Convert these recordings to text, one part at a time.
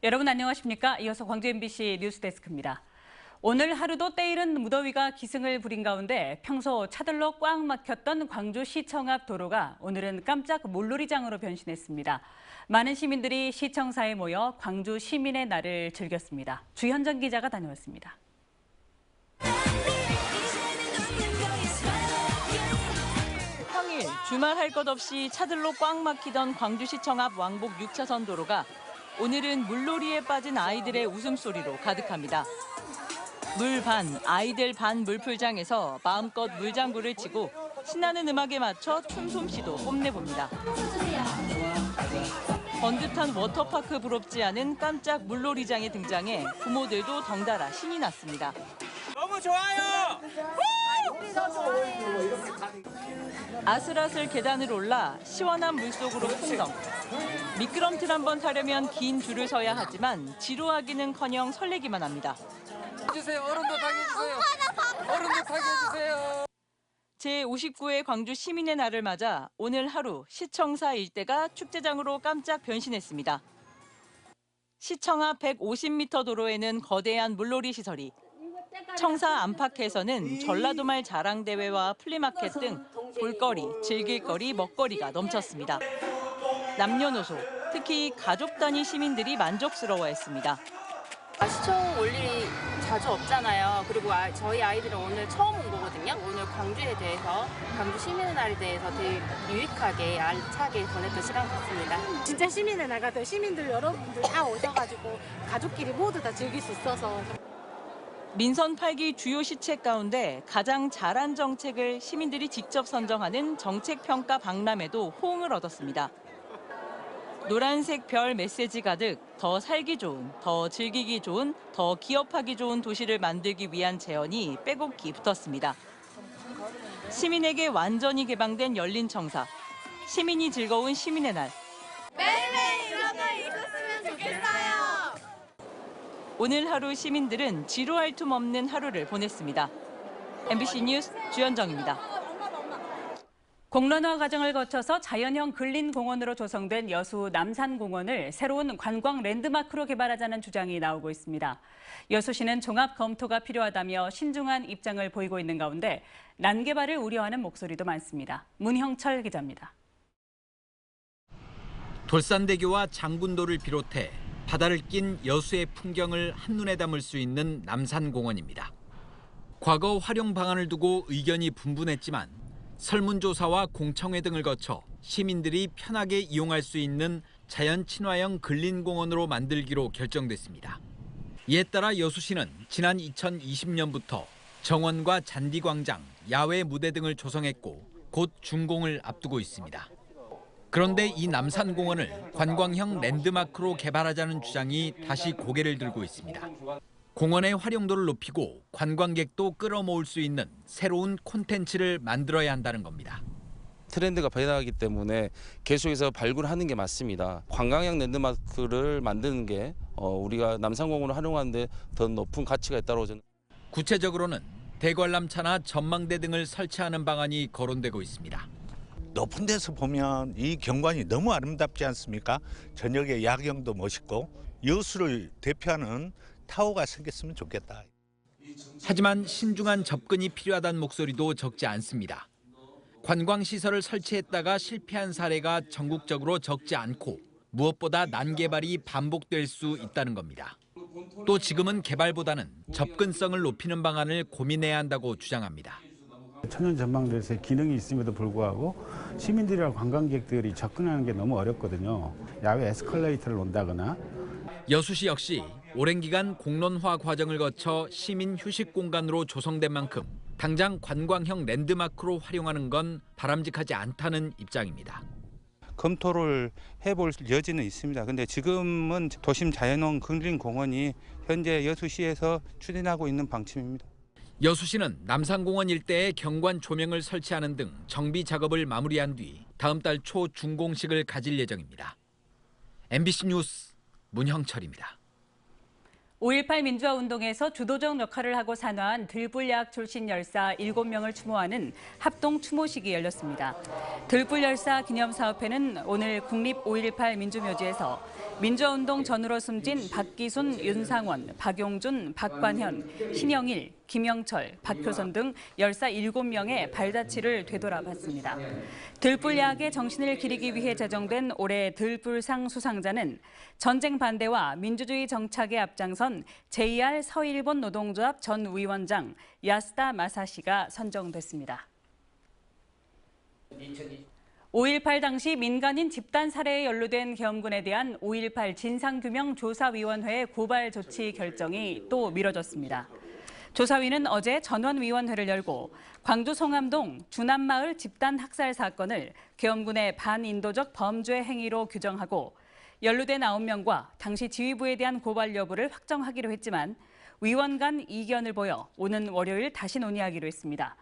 여러분 안녕하십니까? 이어서 광주 MBC 뉴스데스크입니다. 오늘 하루도 때이른 무더위가 기승을 부린 가운데 평소 차들로 꽉 막혔던 광주시청 앞 도로가 오늘은 깜짝 물놀이장으로 변신했습니다. 많은 시민들이 시청사에 모여 광주 시민의 날을 즐겼습니다. 주현정 기자가 다녀왔습니다. 평일 주말 할 것 없이 차들로 꽉 막히던 광주시청 앞 왕복 6차선 도로가 오늘은 물놀이에 빠진 아이들의 웃음소리로 가득합니다. 물 반, 아이들 반 물풀장에서 마음껏 물장구를 치고 신나는 음악에 맞춰 춤솜씨도 뽐내봅니다. 번듯한 워터파크 부럽지 않은 깜짝 물놀이장의 등장에 부모들도 덩달아 신이 났습니다. 너무 좋아요! 아슬아슬 계단을 올라 시원한 물속으로 풍덩. 미끄럼틀 한번 타려면 긴 줄을 서야 하지만 지루하기는커녕 설레기만 합니다. 해주세요. 어른도 타게 해주세요. 어른도 타게 해주세요. 제59회 광주 시민의 날을 맞아 오늘 하루 시청사 일대가 축제장으로 깜짝 변신했습니다. 시청 앞 150m 도로에는 거대한 물놀이 시설이, 청사 안팎에서는 전라도말 자랑대회와 플리마켓 등 볼거리, 즐길거리, 먹거리가 넘쳤습니다. 남녀노소, 특히 가족 단위 시민들이 만족스러워했습니다. 시청 올 일이 자주 없잖아요. 그리고 저희 아이들은 오늘 처음 온 거거든요. 오늘 광주에 대해서, 광주 시민의 날에 대해서 되게 유익하게, 알차게 보냈던 시간 같습니다. 진짜 시민의 날 같아요. 시민들 여러분들 다 오셔가지고 가족끼리 모두 다 즐길 수 있어서. 민선 8기 주요 시책 가운데 가장 잘한 정책을 시민들이 직접 선정하는 정책평가 박람회도 호응을 얻었습니다. 노란색 별 메시지 가득 더 살기 좋은, 더 즐기기 좋은, 더 기업하기 좋은 도시를 만들기 위한 제언이 빼곡히 붙었습니다. 시민에게 완전히 개방된 열린 청사, 시민이 즐거운 시민의 날. 매일매일 이런 날 있었으면 좋겠어요. 오늘 하루 시민들은 지루할 틈 없는 하루를 보냈습니다. MBC 뉴스 주현정입니다. 공론화 과정을 거쳐서 자연형 근린공원으로 조성된 여수 남산공원을 새로운 관광 랜드마크로 개발하자는 주장이 나오고 있습니다. 여수시는 종합 검토가 필요하다며 신중한 입장을 보이고 있는 가운데 난개발을 우려하는 목소리도 많습니다. 문형철 기자입니다. 돌산대교와 장군도를 비롯해 바다를 낀 여수의 풍경을 한눈에 담을 수 있는 남산공원입니다. 과거 활용 방안을 두고 의견이 분분했지만 설문조사와 공청회 등을 거쳐 시민들이 편하게 이용할 수 있는 자연 친화형 근린공원으로 만들기로 결정됐습니다. 이에 따라 여수시는 지난 2020년부터 정원과 잔디광장, 야외 무대 등을 조성했고 곧 준공을 앞두고 있습니다. 그런데 이 남산공원을 관광형 랜드마크로 개발하자는 주장이 다시 고개를 들고 있습니다. 공원의 활용도를 높이고 관광객도 끌어모을 수 있는 새로운 콘텐츠를 만들어야 한다는 겁니다. 트렌드가 변하기 때문에 계속해서 발굴하는 게 맞습니다. 관광형 랜드마크를 만드는 게 우리가 남산공원을 활용하는 데 더 높은 가치가 있다고 저는. 구체적으로는 대관람차나 전망대 등을 설치하는 방안이 거론되고 있습니다. 높은 데서 보면 이 경관이 너무 아름답지 않습니까? 저녁에 야경도 멋있고 여수를 대표하는 타워가 생겼으면 좋겠다. 하지만 신중한 접근이 필요하다는 목소리도 적지 않습니다. 관광시설을 설치했다가 실패한 사례가 전국적으로 적지 않고 무엇보다 난개발이 반복될 수 있다는 겁니다. 또 지금은 개발보다는 접근성을 높이는 방안을 고민해야 한다고 주장합니다. 천연 전망대에서 기능이 있음에도 불구하고 시민들이나 관광객들이 접근하는 게 너무 어렵거든요. 야외 에스컬레이터를 놓는다거나. 여수시 역시 오랜 기간 공론화 과정을 거쳐 시민 휴식 공간으로 조성된 만큼 당장 관광형 랜드마크로 활용하는 건 바람직하지 않다는 입장입니다. 검토를 해볼 여지는 있습니다. 근데 지금은 도심 자연형 근린공원이 현재 여수시에서 추진하고 있는 방침입니다. 여수시는 남산공원 일대에 경관 조명을 설치하는 등 정비 작업을 마무리한 뒤 다음 달 초 준공식을 가질 예정입니다. MBC 뉴스 문형철입니다. 5.18 민주화 운동에서 주도적 역할을 하고 산화한 들불야학 출신 열사 7명을 추모하는 합동 추모식이 열렸습니다. 들불열사 기념사업회는 오늘 국립 5.18 민주묘지에서 민주화운동 전후로 숨진 박기순, 윤상원, 박용준, 박관현, 신영일, 김영철, 박효선 등 열사 7명의 발자취를 되돌아봤습니다. 들불야학의 정신을 기리기 위해 제정된 올해 들불상 수상자는 전쟁 반대와 민주주의 정착에 앞장선 JR 서일본 노동조합 전 위원장 야스다 마사시가 선정됐습니다. 5.18 당시 민간인 집단 살해에 연루된 계엄군에 대한 5.18 진상규명조사위원회의 고발 조치 결정이 또 미뤄졌습니다. 조사위는 어제 전원위원회를 열고 광주 송암동 주남마을 집단 학살 사건을 계엄군의 반인도적 범죄 행위로 규정하고 연루된 9명과 당시 지휘부에 대한 고발 여부를 확정하기로 했지만 위원 간 이견을 보여 오는 월요일 다시 논의하기로 했습니다.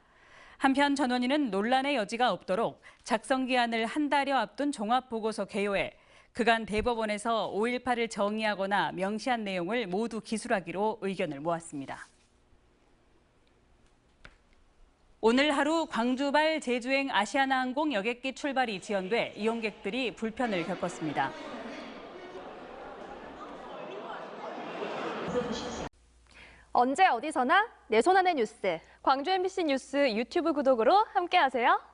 한편 전원위는 논란의 여지가 없도록 작성기한을 한 달여 앞둔 종합보고서 개요에 그간 대법원에서 5.18을 정의하거나 명시한 내용을 모두 기술하기로 의견을 모았습니다. 오늘 하루 광주발 제주행 아시아나항공 여객기 출발이 지연돼 이용객들이 불편을 겪었습니다. 언제 어디서나 내 손 안의 뉴스. 광주 MBC 뉴스 유튜브 구독으로 함께하세요.